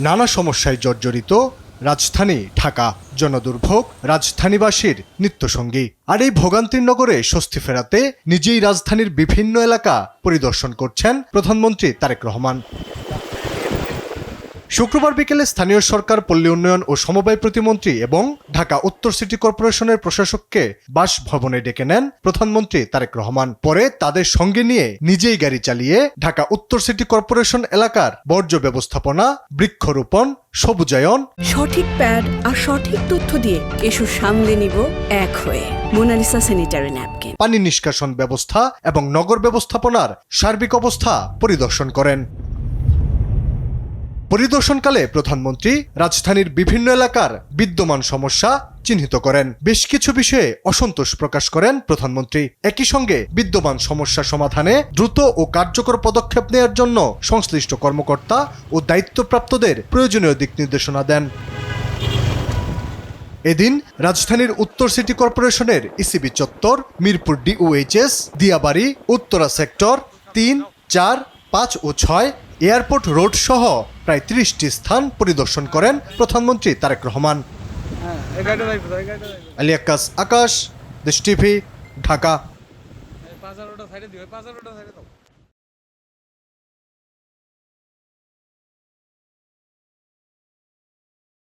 নানা সমস্যায় জর্জরিত রাজধানী ঢাকা, জনদুর্ভোগ রাজধানীবাসীর নিত্যসঙ্গী। আর এই ভোগান্তির নগরে স্বস্তি ফেরাতে নিজেই রাজধানীর বিভিন্ন এলাকা পরিদর্শন করছেন প্রধানমন্ত্রী তারেক রহমান। শুক্রবার বিকেলে স্থানীয় সরকার, পল্লী উন্নয়ন ও সমবায় প্রতিমন্ত্রী এবং ঢাকা উত্তর সিটি কর্পোরেশনের প্রশাসককে বাসভবনে ডেকে নেন প্রধানমন্ত্রী তারেক রহমান। পরে তাদের সঙ্গে নিয়ে নিজেই গাড়ি চালিয়ে ঢাকা উত্তর সিটি কর্পোরেশন এলাকার বর্জ্য ব্যবস্থাপনা, বৃক্ষরোপণ, সবুজায়ন, সঠিক প্যাড আর সঠিক তথ্য দিয়ে কেশু সামলে নিব এক হয়ে। মোনালিসা স্যানিটারি ন্যাপকিন, পানি নিষ্কাশন ব্যবস্থা এবং নগর ব্যবস্থাপনার সার্বিক অবস্থা পরিদর্শন করেন। পরিদর্শনকালে প্রধানমন্ত্রী রাজধানীর বিভিন্ন এলাকার বিদ্যমান সমস্যা চিহ্নিত করেন। বেশ কিছু বিষয়ে অসন্তোষ প্রকাশ করেন প্রধানমন্ত্রী। একই সঙ্গে বিদ্যমান সমস্যা সমাধানে দ্রুত ও কার্যকর পদক্ষেপ নেওয়ার জন্য সংশ্লিষ্ট কর্মকর্তা ও দায়িত্বপ্রাপ্তদের প্রয়োজনীয় দিক নির্দেশনা দেন। এদিন রাজধানীর উত্তর সিটি কর্পোরেশনের ইসিবি চত্বর, মিরপুর ডিওএইচএস, দিয়াবাড়ি, উত্তরা সেক্টর ৩, ৪, ৫ ও ৬, এয়ারপোর্ট রোড সহ প্রায় ৩০টি স্থান পরিদর্শন করেন প্রধানমন্ত্রী তারেক রহমান। আলী আকাশ, দেশ টিভি, ঢাকা।